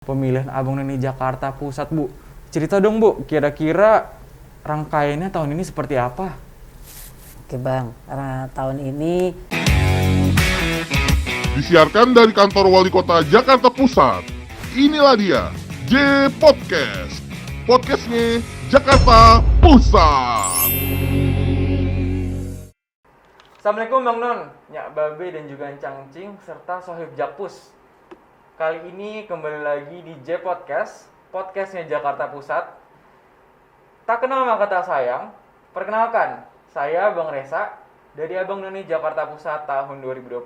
Pemilihan Abang None Jakarta Pusat, Bu. Cerita dong, Bu, kira-kira rangkaiannya tahun ini seperti apa? Oke Bang, tahun ini Disiarkan dari kantor Wali Kota Jakarta Pusat. Inilah dia, J Podcast. Podcastnya Jakarta Pusat. Assalamualaikum Bang Non, Nyak Babe dan juga Encang Cing serta Sohib Jakpus. Kali ini kembali lagi di J Podcast, podcastnya Jakarta Pusat. Tak kenal maka tak sayang, perkenalkan, saya Bang Resa dari Abang None Jakarta Pusat tahun 2020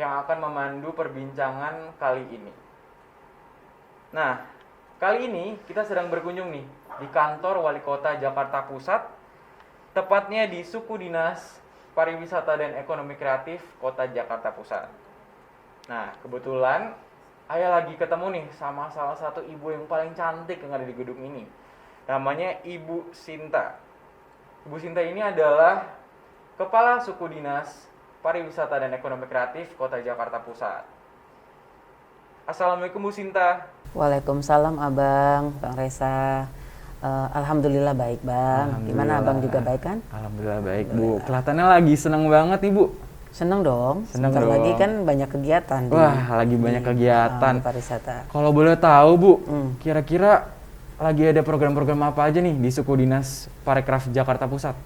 yang akan memandu perbincangan kali ini. Nah, kali ini kita sedang berkunjung nih di kantor Wali Kota Jakarta Pusat, tepatnya di Suku Dinas Pariwisata dan Ekonomi Kreatif Kota Jakarta Pusat. Nah, kebetulan Ayah lagi ketemu nih sama salah satu ibu yang paling cantik yang ada di gedung ini. Namanya Ibu Sinta. Ibu Sinta ini adalah Kepala Suku Dinas Pariwisata dan Ekonomi Kreatif Kota Jakarta Pusat. Assalamualaikum Bu Sinta. Waalaikumsalam Abang, Bang Resa. Alhamdulillah baik Bang. Gimana Abang juga baik kan? Alhamdulillah baik Bu. Kelihatannya lagi seneng banget nih Bu. Seneng dong. Seneng Sebentar dong. lagi kan banyak kegiatan. Wah, lagi banyak kegiatan. Di pariwisata. Kalau boleh tahu Bu, kira-kira lagi ada program-program apa aja nih di Suku Dinas Parekraf Jakarta Pusat?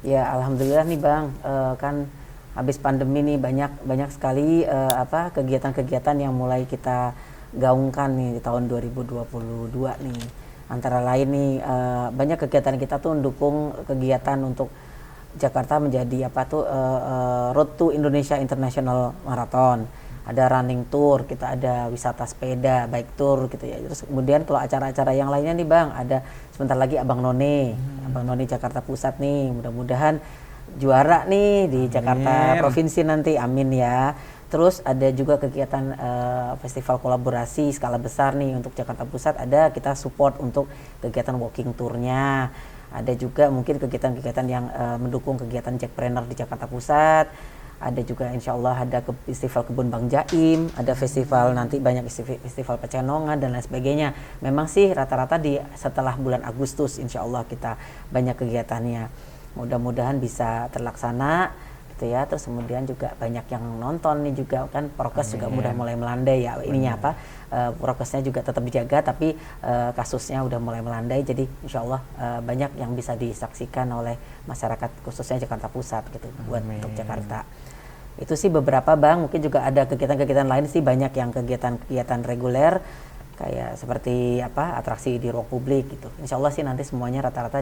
Ya Alhamdulillah nih Bang, kan habis pandemi nih banyak sekali kegiatan-kegiatan yang mulai kita gaungkan nih di tahun 2022 nih. Antara lain nih banyak kegiatan kita tuh mendukung kegiatan untuk Jakarta menjadi Road to Indonesia International Marathon. Ada running tour, kita ada wisata sepeda, bike tour gitu ya. Terus kemudian kalau acara-acara yang lainnya nih Bang, ada sebentar lagi Abang None, Abang None Jakarta Pusat nih. Mudah-mudahan juara nih di Jakarta Provinsi nanti, amin ya. Terus ada juga kegiatan festival kolaborasi skala besar nih untuk Jakarta Pusat. Ada kita support untuk kegiatan walking tournya. Ada juga mungkin kegiatan-kegiatan yang mendukung kegiatan Jackpreneur di Jakarta Pusat. Ada juga insya Allah ada festival Kebun Bang Jaim. Ada festival nanti banyak festival Pecenongan dan lain sebagainya. Memang sih rata-rata setelah bulan Agustus insya Allah kita banyak kegiatannya. Mudah-mudahan bisa terlaksana. Ya, terus kemudian juga banyak yang nonton nih juga kan, prokes juga udah mulai melandai ya ininya prokesnya juga tetap dijaga tapi kasusnya udah mulai melandai, jadi insya Allah banyak yang bisa disaksikan oleh masyarakat khususnya Jakarta Pusat gitu. Buat untuk Jakarta itu sih beberapa Bang, mungkin juga ada kegiatan-kegiatan lain sih, banyak yang kegiatan-kegiatan reguler kayak seperti atraksi di ruang publik gitu. Insya Allah sih nanti semuanya rata-rata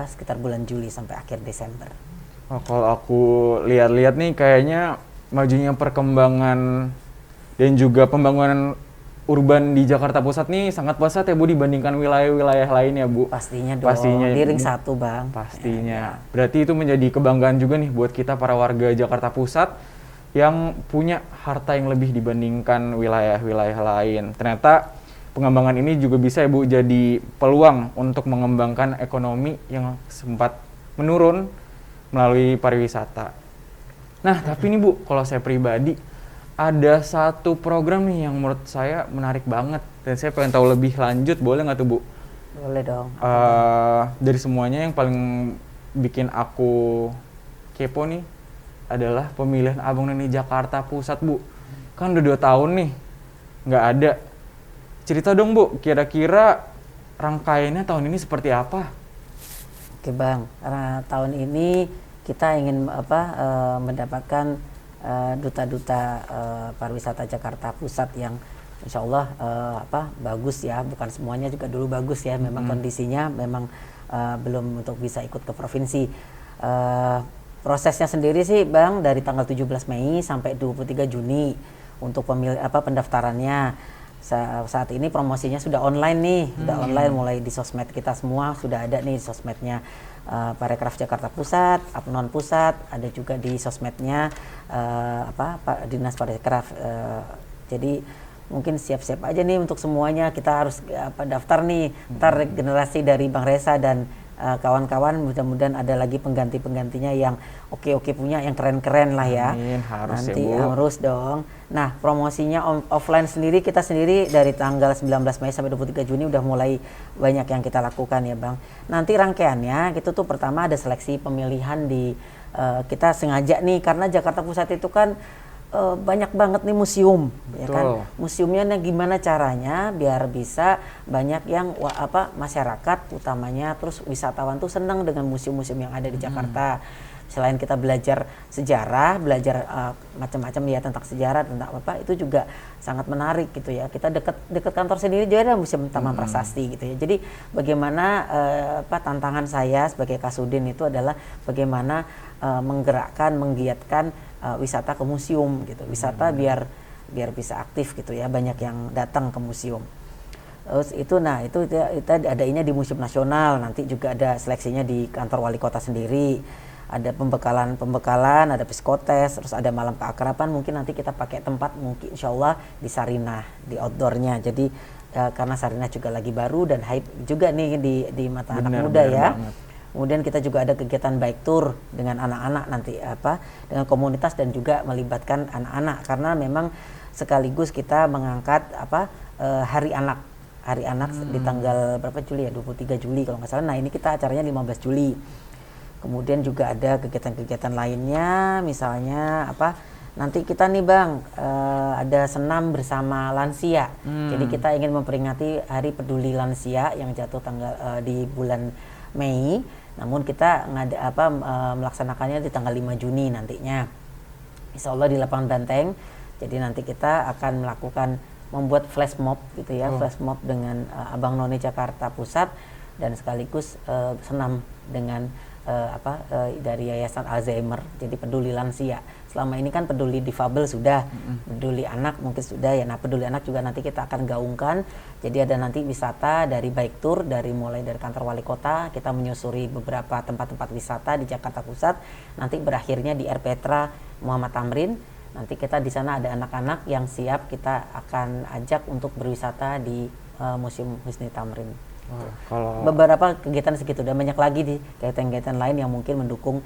sekitar bulan Juli sampai akhir Desember. Oh, kalau aku lihat-lihat nih kayaknya majunya perkembangan dan juga pembangunan urban di Jakarta Pusat nih sangat pesat ya Bu dibandingkan wilayah-wilayah lain ya Bu. Pastinya dong. Pastinya di ring 1 Bang. Pastinya. Berarti itu menjadi kebanggaan juga nih buat kita para warga Jakarta Pusat yang punya harta yang lebih dibandingkan wilayah-wilayah lain. Ternyata pengembangan ini juga bisa ya Bu jadi peluang untuk mengembangkan ekonomi yang sempat menurun melalui pariwisata. Nah, tapi nih Bu, kalau saya pribadi ada satu program nih yang menurut saya menarik banget dan saya pengen tahu lebih lanjut, boleh nggak tuh Bu? Boleh dong. Dari semuanya yang paling bikin aku kepo nih adalah pemilihan Abang None Jakarta Pusat Bu. Kan udah 2 tahun nih nggak ada. Cerita dong Bu, kira-kira rangkaiannya tahun ini seperti apa? Oke Bang, tahun ini kita ingin mendapatkan duta-duta pariwisata Jakarta Pusat yang insya Allah bagus ya, bukan semuanya juga dulu bagus ya, memang kondisinya memang belum untuk bisa ikut ke provinsi. Prosesnya sendiri sih Bang dari tanggal 17 Mei sampai 23 Juni untuk pendaftarannya. Saat ini promosinya sudah online nih, sudah online mulai di sosmed kita semua sudah ada nih sosmednya Parekraf Jakarta Pusat, Apnon Pusat, ada juga di sosmednya Dinas Parekraf. Jadi mungkin siap-siap aja nih untuk semuanya, kita harus daftar nih. Ntar generasi dari Bang Resa dan kawan-kawan mudah-mudahan ada lagi pengganti-penggantinya yang oke punya, yang keren-keren lah ya. Amin, harus nanti ya, Bu. harus dong. Nah, promosinya offline sendiri kita sendiri dari tanggal 19 Mei sampai 23 Juni udah mulai banyak yang kita lakukan ya Bang. Nanti rangkaiannya itu tuh pertama ada seleksi pemilihan di kita sengaja nih karena Jakarta Pusat itu kan banyak banget nih museum. Betul. Ya kan. Museumnya gimana caranya biar bisa banyak yang masyarakat utamanya terus wisatawan tuh senang dengan museum-museum yang ada di Jakarta. Selain kita belajar sejarah, belajar macam-macam ya tentang sejarah, tentang apa itu juga sangat menarik gitu ya. Kita dekat kantor sendiri juga ada Museum Taman Prasasti gitu ya. Jadi bagaimana tantangan saya sebagai Kasudin itu adalah bagaimana menggerakkan, menggiatkan wisata ke museum gitu. Wisata biar bisa aktif gitu ya, banyak yang datang ke museum. Terus itu kita adainya di Museum Nasional, nanti juga ada seleksinya di kantor wali kota sendiri. Ada pembekalan, ada psikotes, terus ada malam keakraban, mungkin nanti kita pakai tempat mungkin insyaallah di Sarinah, di outdoornya. Jadi karena Sarinah juga lagi baru dan hype juga nih di mata anak muda ya. Banget. Kemudian kita juga ada kegiatan bike tour dengan anak-anak nanti dengan komunitas dan juga melibatkan anak-anak karena memang sekaligus kita mengangkat Hari Anak di tanggal berapa Juli ya, 23 Juli kalau nggak salah. Nah, ini kita acaranya 15 Juli. Kemudian juga ada kegiatan-kegiatan lainnya, misalnya nanti kita nih Bang ada senam bersama lansia. Jadi kita ingin memperingati Hari Peduli Lansia yang jatuh di bulan Mei. Namun kita melaksanakannya di tanggal 5 Juni nantinya. Insya Allah di Lapangan Banteng. Jadi nanti kita akan membuat flash mob gitu ya, flash mob dengan Abang None Jakarta Pusat dan sekaligus senam dengan dari Yayasan Alzheimer, jadi peduli lansia. Selama ini kan peduli difabel sudah, peduli anak mungkin sudah ya. Nah, peduli anak juga nanti kita akan gaungkan. Jadi ada nanti wisata dari bike tour mulai dari kantor wali kota, kita menyusuri beberapa tempat-tempat wisata di Jakarta Pusat. Nanti berakhirnya di Air Petra Muhammad Tamrin. Nanti kita di sana ada anak-anak yang siap kita akan ajak untuk berwisata di Museum Husni Tamrin. Kalau beberapa kegiatan segitu dan banyak lagi di kegiatan-kegiatan lain yang mungkin mendukung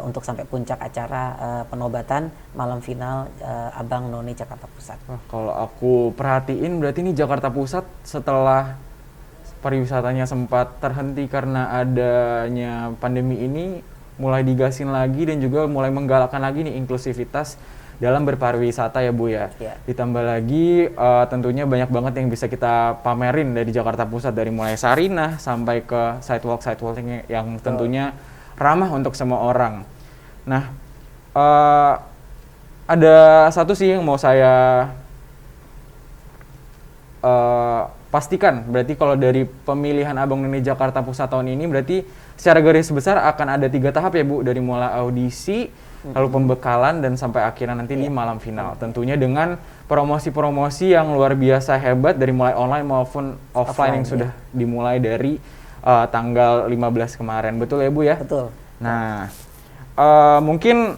untuk sampai puncak acara penobatan malam final Abang None Jakarta Pusat. Kalau aku perhatiin berarti ini Jakarta Pusat setelah pariwisatanya sempat terhenti karena adanya pandemi ini mulai digasin lagi dan juga mulai menggalakkan lagi nih inklusivitas dalam berpariwisata ya Bu ya. Ditambah lagi tentunya banyak banget yang bisa kita pamerin dari Jakarta Pusat, dari mulai Sarinah sampai ke sidewalk yang tentunya ramah untuk semua orang. Nah, ada satu sih yang mau saya pastikan, berarti kalau dari pemilihan Abang None Jakarta Pusat tahun ini berarti secara garis besar akan ada 3 tahap ya Bu, dari mulai audisi, lalu pembekalan dan sampai akhirnya nanti di malam final. Tentunya dengan promosi-promosi yang luar biasa hebat dari mulai online maupun offline yang sudah dimulai dari tanggal 15 kemarin. Betul ya Bu ya? Betul. Nah, mungkin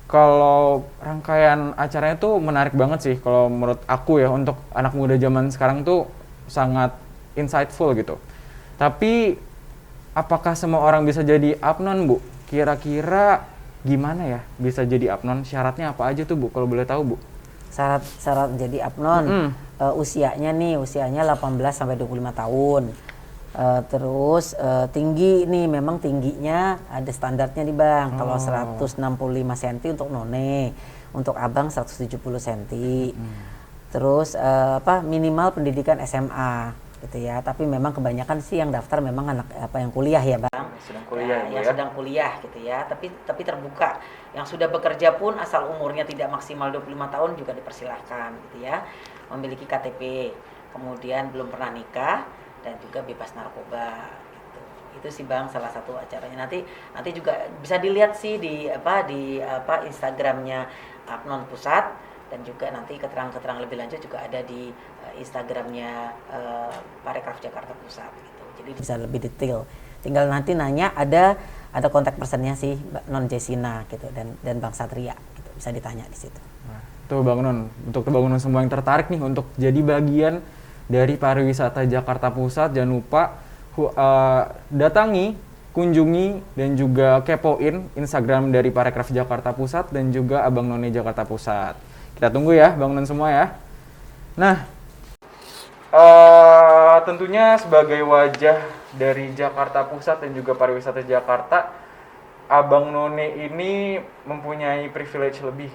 kalau rangkaian acaranya tuh menarik banget sih kalau menurut aku ya, untuk anak muda zaman sekarang tuh sangat insightful gitu. Tapi apakah semua orang bisa jadi apnon Bu? Kira-kira gimana ya bisa jadi apnon? Syaratnya apa aja tuh Bu kalau boleh tahu Bu? Syarat jadi apnon usianya 18 sampai 25 tahun. Terus tinggi nih, memang tingginya ada standarnya nih Bang. Kalau 165 cm untuk None, untuk Abang 170 cm. Terus minimal pendidikan SMA gitu ya. Tapi memang kebanyakan sih yang daftar memang anak yang kuliah ya Bang. Sedang kuliah yang sedang kuliah gitu ya. Tapi terbuka. Yang sudah bekerja pun asal umurnya tidak maksimal 25 tahun juga dipersilahkan gitu ya. Memiliki KTP, kemudian belum pernah nikah dan juga bebas narkoba gitu. Itu sih Bang salah satu acaranya. Nanti juga bisa dilihat sih di Instagramnya Apnon Pusat, dan juga nanti keterangan-keterangan lebih lanjut juga ada di Instagramnya Parekraf Jakarta Pusat gitu. Jadi bisa lebih detail. Tinggal nanti nanya, ada kontak personnya sih Non Jesina gitu dan Bang Satria gitu. Bisa ditanya di situ. Nah, tuh Bang Non, untuk Bang Non semua yang tertarik nih untuk jadi bagian dari pariwisata Jakarta Pusat, jangan lupa datangi, kunjungi dan juga kepoin Instagram dari Parekraf Jakarta Pusat dan juga Abang None Jakarta Pusat. Kita tunggu ya Bang Non semua ya. Nah, tentunya sebagai wajah dari Jakarta Pusat dan juga pariwisata Jakarta, Abang None ini mempunyai privilege lebih,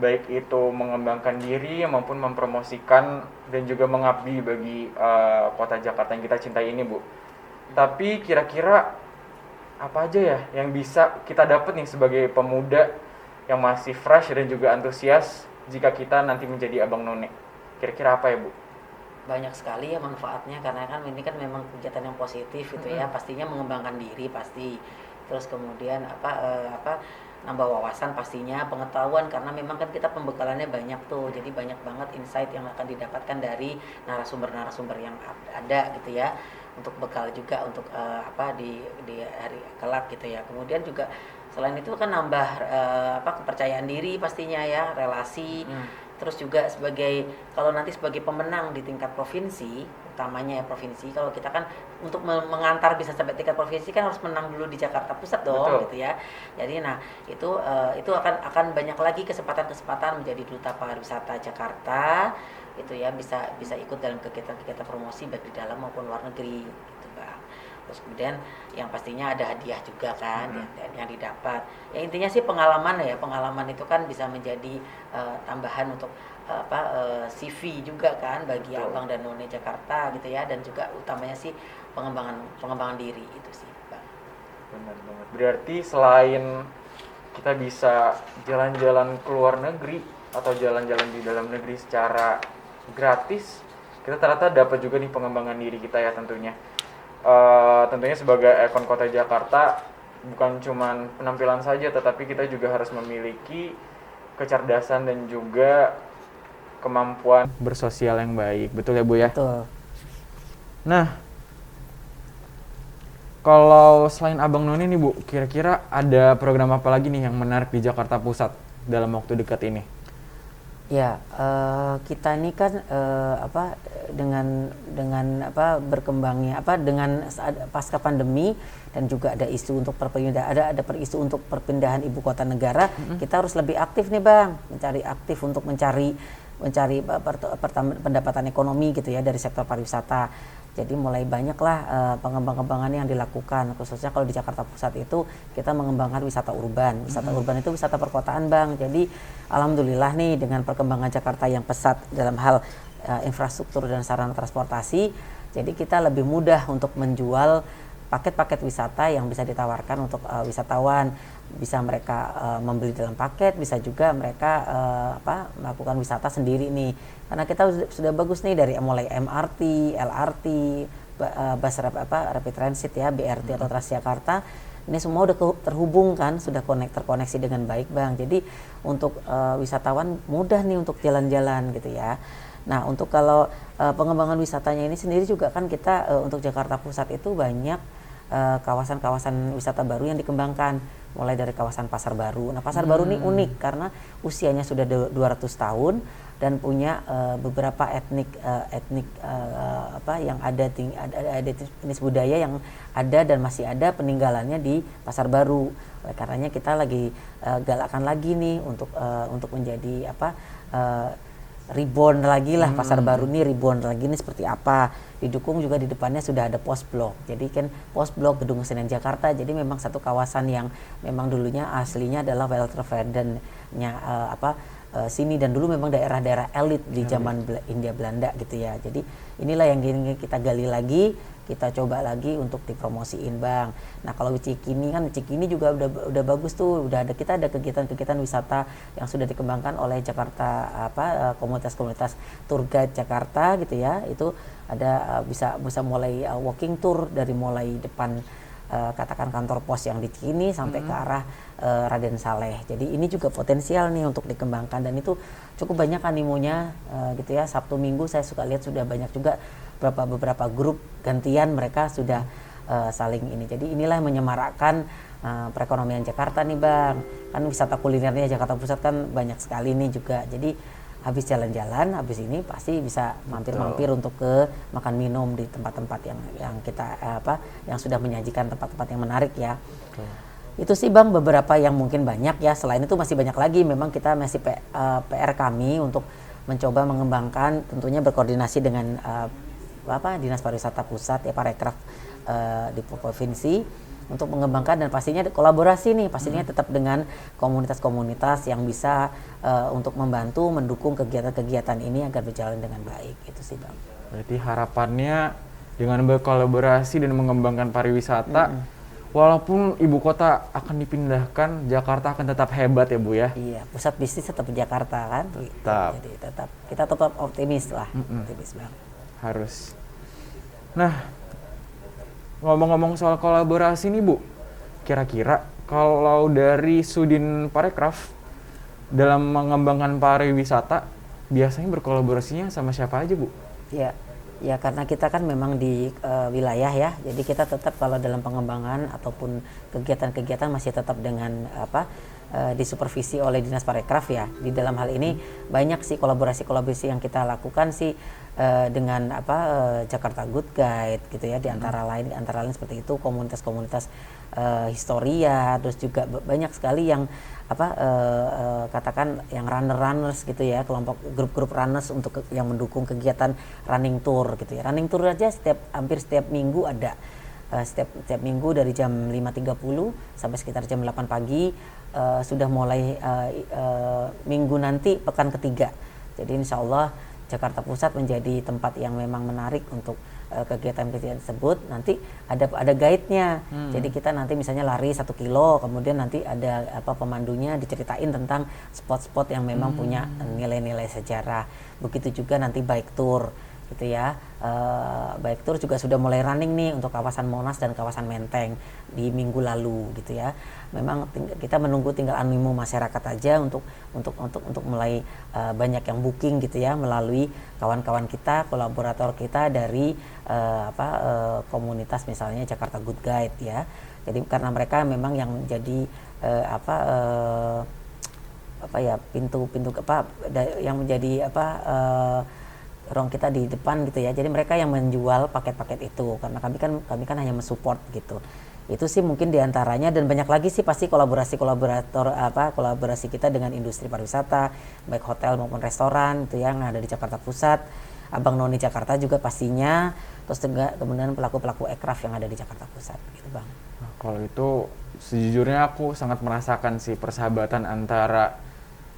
baik itu mengembangkan diri maupun mempromosikan dan juga mengabdi bagi kota Jakarta yang kita cintai ini, Bu. Tapi kira-kira apa aja ya yang bisa kita dapat nih sebagai pemuda yang masih fresh dan juga antusias jika kita nanti menjadi Abang None? Kira-kira apa ya, Bu? Banyak sekali ya manfaatnya, karena kan ini kan memang kegiatan yang positif gitu ya. Pastinya mengembangkan diri pasti, terus kemudian nambah wawasan pastinya, pengetahuan, karena memang kan kita pembekalannya banyak tuh, jadi banyak banget insight yang akan didapatkan dari narasumber-narasumber yang ada gitu ya, untuk bekal juga untuk di hari kelak gitu ya. Kemudian juga selain itu kan nambah kepercayaan diri pastinya ya, relasi. Terus juga kalau nanti sebagai pemenang di tingkat provinsi, utamanya ya provinsi, kalau kita kan untuk mengantar bisa sampai tingkat provinsi kan harus menang dulu di Jakarta Pusat dong. Betul. Gitu ya. Jadi itu akan banyak lagi kesempatan menjadi duta pariwisata Jakarta gitu ya, bisa ikut dalam kegiatan-kegiatan promosi baik di dalam maupun luar negeri gitu, Bang. Terus kemudian yang pastinya ada hadiah juga kan yang didapat. Ya intinya sih pengalaman itu kan bisa menjadi tambahan untuk CV juga kan bagi Betul. Abang dan None Jakarta gitu ya, dan juga utamanya sih pengembangan diri itu sih, Bang. Benar banget. Berarti selain kita bisa jalan-jalan ke luar negeri atau jalan-jalan di dalam negeri secara gratis, kita ternyata dapat juga nih pengembangan diri kita ya tentunya. Tentunya sebagai ikon kota Jakarta bukan cuma penampilan saja, tetapi kita juga harus memiliki kecerdasan dan juga kemampuan bersosial yang baik. Betul ya, Bu ya? Betul. Nah, kalau selain Abang None nih, Bu, kira-kira ada program apa lagi nih yang menarik di Jakarta Pusat dalam waktu dekat ini? Ya, kita ini kan dengan berkembangnya dengan pasca pandemi, dan juga ada isu untuk isu untuk perpindahan ibu kota negara. Kita harus lebih aktif nih, Bang, mencari pendapatan ekonomi gitu ya dari sektor pariwisata. Jadi mulai banyaklah pengembangan yang dilakukan, khususnya kalau di Jakarta Pusat itu kita mengembangkan wisata urban. Wisata urban itu wisata perkotaan, Bang. Jadi alhamdulillah nih dengan perkembangan Jakarta yang pesat dalam hal infrastruktur dan sarana transportasi, jadi kita lebih mudah untuk menjual paket-paket wisata yang bisa ditawarkan untuk wisatawan. Bisa mereka membeli dalam paket, bisa juga mereka melakukan wisata sendiri nih. Karena kita sudah bagus nih dari mulai MRT, LRT, bus rapid transit ya, BRT atau Transjakarta. Ini semua udah terhubung kan, sudah terkoneksi dengan baik, Bang. Jadi untuk wisatawan mudah nih untuk jalan-jalan gitu ya. Nah, untuk kalau pengembangan wisatanya ini sendiri juga kan kita untuk Jakarta Pusat itu banyak kawasan-kawasan wisata baru yang dikembangkan, mulai dari kawasan Pasar Baru. Nah, Pasar Baru ini unik karena usianya sudah 200 tahun dan punya beberapa etnik yang ada jenis budaya yang ada dan masih ada peninggalannya di Pasar Baru. Oleh karenanya kita lagi galakkan lagi nih untuk menjadi reborn lagi lah. Pasar Baru ini reborn lagi nih seperti apa. Didukung juga di depannya sudah ada pos blok. Jadi kan pos blok Gedung Senen Jakarta. Jadi memang satu kawasan yang memang dulunya aslinya adalah Welterverendennya sini, dan dulu memang daerah-daerah elit di zaman Hindia Belanda gitu ya. Jadi inilah yang ingin kita gali lagi, kita coba lagi untuk dipromosiin, Bang. Nah, kalau Cikini juga udah bagus tuh, kita ada kegiatan-kegiatan wisata yang sudah dikembangkan oleh Jakarta komunitas-komunitas tour guide Jakarta gitu ya. Itu ada bisa mulai walking tour dari mulai depan katakan kantor pos yang di Cikini sampai ke arah Raden Saleh. Jadi ini juga potensial nih untuk dikembangkan, dan itu cukup banyak animonya gitu ya. Sabtu Minggu saya suka lihat sudah banyak juga beberapa grup gantian mereka sudah saling ini. Jadi inilah yang menyemarakkan perekonomian Jakarta nih, Bang. Kan wisata kulinernya Jakarta Pusat kan banyak sekali nih juga. Jadi habis jalan-jalan, habis ini pasti bisa mampir-mampir untuk ke makan minum di tempat-tempat yang kita yang sudah menyajikan tempat-tempat yang menarik ya. Itu sih Bang beberapa yang mungkin banyak ya. Selain itu masih banyak lagi. Memang kita masih PR kami untuk mencoba mengembangkan, tentunya berkoordinasi dengan Dinas Pariwisata Pusat ya, Parekraf di provinsi, untuk mengembangkan dan pastinya kolaborasi nih, pastinya tetap dengan komunitas-komunitas yang bisa untuk membantu mendukung kegiatan-kegiatan ini agar berjalan dengan baik. Itu sih Bang. Berarti harapannya dengan berkolaborasi dan mengembangkan pariwisata, walaupun ibu kota akan dipindahkan, Jakarta akan tetap hebat ya Bu ya? Iya, pusat bisnis tetap di Jakarta kan. Tetap. Jadi kita tetap optimis lah, optimis Bang. Harus. Nah, ngomong-ngomong soal kolaborasi nih Bu, kira-kira kalau dari Sudin Parekraf dalam mengembangkan pariwisata, biasanya berkolaborasinya sama siapa aja Bu? Ya karena kita kan memang di wilayah ya, jadi kita tetap kalau dalam pengembangan ataupun kegiatan-kegiatan masih tetap dengan disupervisi oleh Dinas Parekraf ya. Di dalam hal ini banyak sih kolaborasi yang kita lakukan sih dengan Jakarta Good Guide gitu ya, di antara lain seperti itu, komunitas-komunitas historia, terus juga banyak sekali yang katakan yang runners gitu ya, kelompok grup-grup runners untuk yang mendukung kegiatan running tour gitu ya. Running tour aja hampir setiap minggu ada. Setiap minggu dari jam 5.30 sampai sekitar jam 8 pagi sudah mulai minggu nanti pekan ketiga. Jadi insya Allah Jakarta Pusat menjadi tempat yang memang menarik untuk kegiatan-kegiatan tersebut. Nanti ada guide-nya. Jadi kita nanti misalnya lari 1 kilo, kemudian nanti ada pemandunya diceritain tentang spot-spot yang memang punya nilai-nilai sejarah. Begitu juga nanti bike tour gitu ya. Bike tour juga sudah mulai running nih untuk kawasan Monas dan kawasan Menteng di minggu lalu gitu ya. Memang kita menunggu tinggal animo masyarakat aja untuk mulai banyak yang booking gitu ya, melalui kawan-kawan kita, kolaborator kita dari komunitas misalnya Jakarta Good Guide ya. Jadi karena mereka memang yang menjadi pintu yang menjadi ruang kita di depan gitu ya. Jadi mereka yang menjual paket-paket itu, karena kami kan hanya mensupport gitu. Itu sih mungkin diantaranya, dan banyak lagi sih pasti kolaborasi kita dengan industri pariwisata, baik hotel maupun restoran itu yang ada di Jakarta Pusat, Abang Noni Jakarta juga pastinya, terus juga kemudian pelaku-pelaku ekraf yang ada di Jakarta Pusat gitu Bang. Nah, kalau itu sejujurnya aku sangat merasakan sih persahabatan antara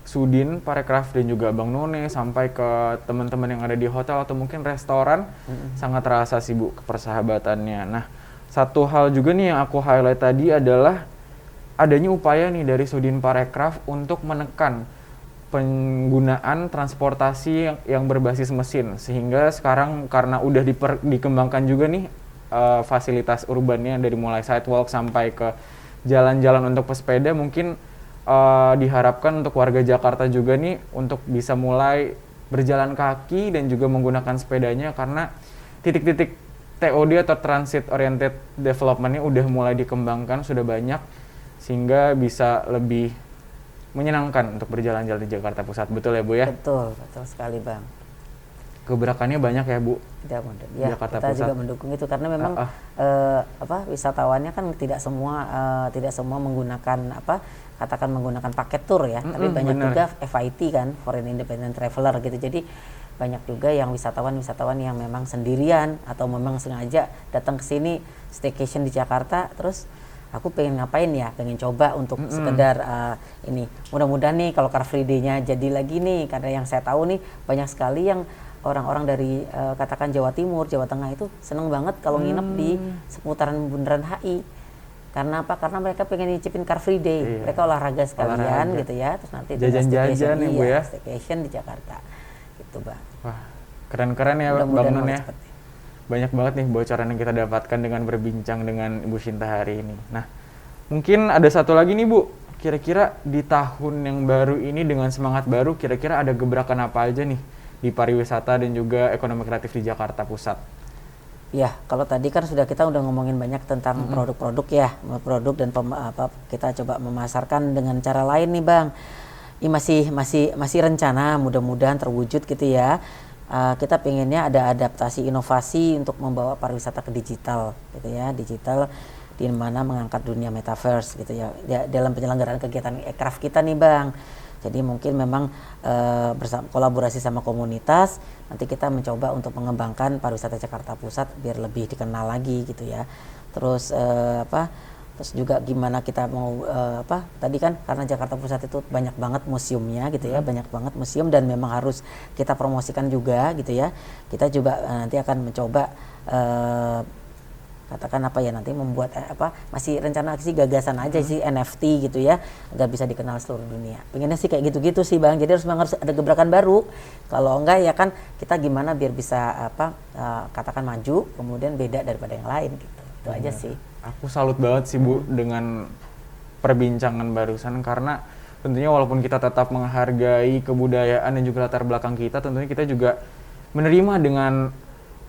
Sudin Parekraf dan juga Bang None sampai ke teman-teman yang ada di hotel atau mungkin restoran, sangat terasa sih Bu persahabatannya. Nah, satu hal juga nih yang aku highlight tadi adalah adanya upaya nih dari Sudin Parekraf untuk menekan penggunaan transportasi yang berbasis mesin, sehingga sekarang karena udah dikembangkan juga nih fasilitas urbannya dari mulai sidewalk sampai ke jalan-jalan untuk pesepeda, mungkin diharapkan untuk warga Jakarta juga nih untuk bisa mulai berjalan kaki dan juga menggunakan sepedanya, karena titik-titik TOD atau Transit Oriented Development-nya udah mulai dikembangkan, sudah banyak, sehingga bisa lebih menyenangkan untuk berjalan-jalan di Jakarta Pusat. Betul ya Bu ya? Betul sekali Bang. Gebrakannya banyak ya Bu? Ya, Jakarta kita Pusat juga mendukung itu, karena memang wisatawannya kan tidak semua menggunakan katakan menggunakan paket tour ya, tapi banyak juga FIT kan, Foreign Independent Traveler gitu. Jadi banyak juga yang wisatawan yang memang sendirian atau memang sengaja datang ke sini staycation di Jakarta, terus aku pengen ngapain ya, pengen coba untuk sekedar ini. Mudah-mudahan nih kalau Car Free Day-nya jadi lagi nih, karena yang saya tahu nih banyak sekali yang orang-orang dari katakan Jawa Timur, Jawa Tengah itu seneng banget kalau nginep di seputaran Bundaran HI. Karena apa? Karena mereka pengen nyicipin Car Free Day. Iya. Mereka olahraga sekalian gitu ya. Terus nanti jajan-jajan ya Bu ya. Staycation di Jakarta. Gitu Bang. Wah, keren-keren ya Bang Nun ya. Banyak banget nih bocoran yang kita dapatkan dengan berbincang dengan Ibu Shinta hari ini. Nah, mungkin ada satu lagi nih Bu. Kira-kira di tahun yang baru ini dengan semangat baru, kira-kira ada gebrakan apa aja nih di pariwisata dan juga ekonomi kreatif di Jakarta Pusat? Ya, kalau tadi kan kita udah ngomongin banyak tentang produk-produk ya, produk dan kita coba memasarkan dengan cara lain nih Bang. ini masih rencana, mudah-mudahan terwujud gitu ya. Kita pengennya ada adaptasi inovasi untuk membawa pariwisata ke digital gitu ya, digital di mana mengangkat dunia metaverse gitu ya, dalam penyelenggaraan kegiatan aircraft kita nih Bang. Jadi mungkin memang kolaborasi sama komunitas, nanti kita mencoba untuk mengembangkan pariwisata Jakarta Pusat biar lebih dikenal lagi gitu ya. Terus terus juga gimana kita mau tadi kan karena Jakarta Pusat itu banyak banget museumnya gitu ya, banyak banget museum dan memang harus kita promosikan juga gitu ya. Kita juga nanti akan mencoba katakan nanti membuat masih rencana sih gagasan aja sih NFT gitu ya, agar bisa dikenal seluruh dunia. Pengennya sih kayak gitu-gitu sih Bang. Jadi harus ada gebrakan baru. Kalau enggak ya kan kita gimana biar bisa katakan maju kemudian beda daripada yang lain gitu. Itu aja sih. Aku salut banget sih Bu dengan perbincangan barusan, karena tentunya walaupun kita tetap menghargai kebudayaan dan juga latar belakang kita, tentunya kita juga menerima dengan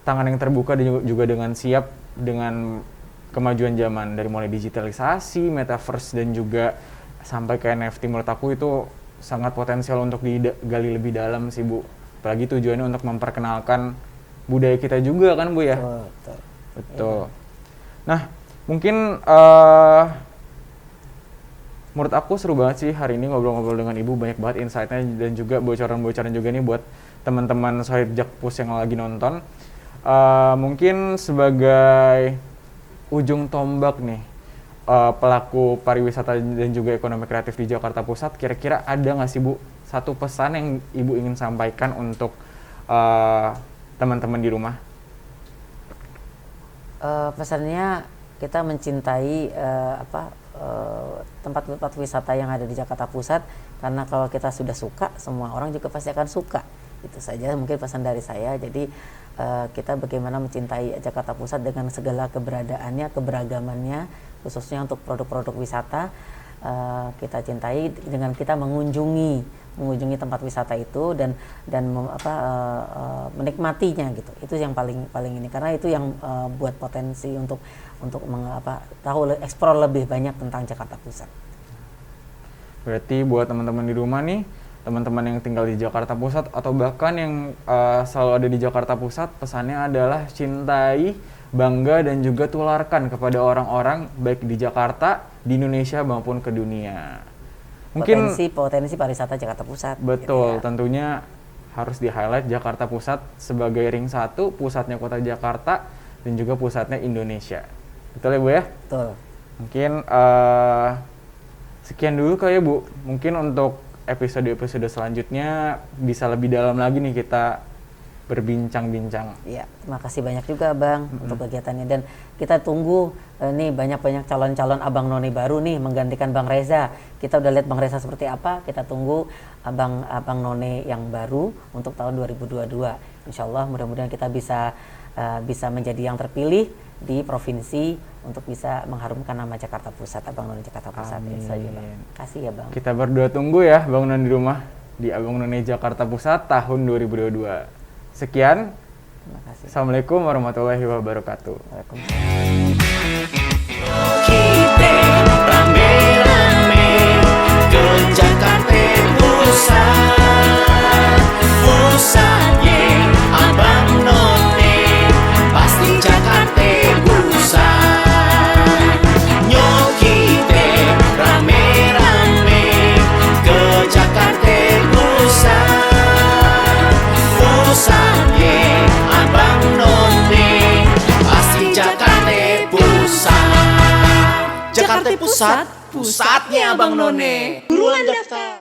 tangan yang terbuka dan juga dengan siap dengan kemajuan zaman, dari mulai digitalisasi, metaverse dan juga sampai ke NFT. Menurut aku itu sangat potensial untuk digali lebih dalam sih Bu. Apalagi tujuannya untuk memperkenalkan budaya kita juga kan Bu ya. Betul. Nah, mungkin menurut aku seru banget sih hari ini ngobrol-ngobrol dengan Ibu, banyak banget insight-nya dan juga bocoran-bocoran juga nih buat teman-teman Sohib Jakpus yang lagi nonton. Mungkin sebagai ujung tombak nih, pelaku pariwisata dan juga ekonomi kreatif di Jakarta Pusat, kira-kira ada nggak sih Bu satu pesan yang Ibu ingin sampaikan untuk teman-teman di rumah? Pesannya kita mencintai tempat-tempat wisata yang ada di Jakarta Pusat, karena kalau kita sudah suka, semua orang juga pasti akan suka. Itu saja mungkin pesan dari saya. Jadi kita bagaimana mencintai Jakarta Pusat dengan segala keberadaannya, keberagamannya, khususnya untuk produk-produk wisata. Kita cintai dengan kita mengunjungi tempat wisata itu dan menikmatinya gitu. Itu yang paling ini, karena itu yang buat potensi untuk eksplor lebih banyak tentang Jakarta Pusat. Berarti buat teman-teman di rumah nih, teman-teman yang tinggal di Jakarta Pusat atau bahkan yang selalu ada di Jakarta Pusat, pesannya adalah cintai, bangga dan juga tularkan kepada orang-orang baik di Jakarta, di Indonesia maupun ke dunia. Mungkin potensi pariwisata Jakarta Pusat. Betul, gitu ya. Tentunya harus di-highlight Jakarta Pusat sebagai ring 1, pusatnya kota Jakarta dan juga pusatnya Indonesia. Betul ya Bu ya? Betul. Mungkin sekian dulu kali ya Bu. Mungkin untuk episode-episode selanjutnya bisa lebih dalam lagi nih kita berbincang-bincang. Iya, terima kasih banyak juga Bang untuk kegiatannya, dan kita tunggu nih banyak calon-calon Abang None baru nih menggantikan Bang Reza. Kita udah lihat Bang Reza seperti apa, kita tunggu Abang None yang baru untuk tahun 2022. Insya Allah mudah-mudahan kita bisa menjadi yang terpilih di provinsi untuk bisa mengharumkan nama Jakarta Pusat, Abang None Jakarta Pusat. Itu saja Bang. Kasih ya Bang. Kita berdua tunggu ya Bang None di rumah di Abang None Jakarta Pusat tahun 2022. Sekian. Terima kasih. Assalamualaikum warahmatullahi wabarakatuh. Kita rame-rame ke Jakarta Pusat, pusatnya Abang None, pasti Jakarta Pusat. Nyok kita rame-rame ke Jakarta Pusat, pusatnya Abang None, pasti Jakarta Pusat. Jakarta Pusat, pusatnya Abang None. Buruan daftar.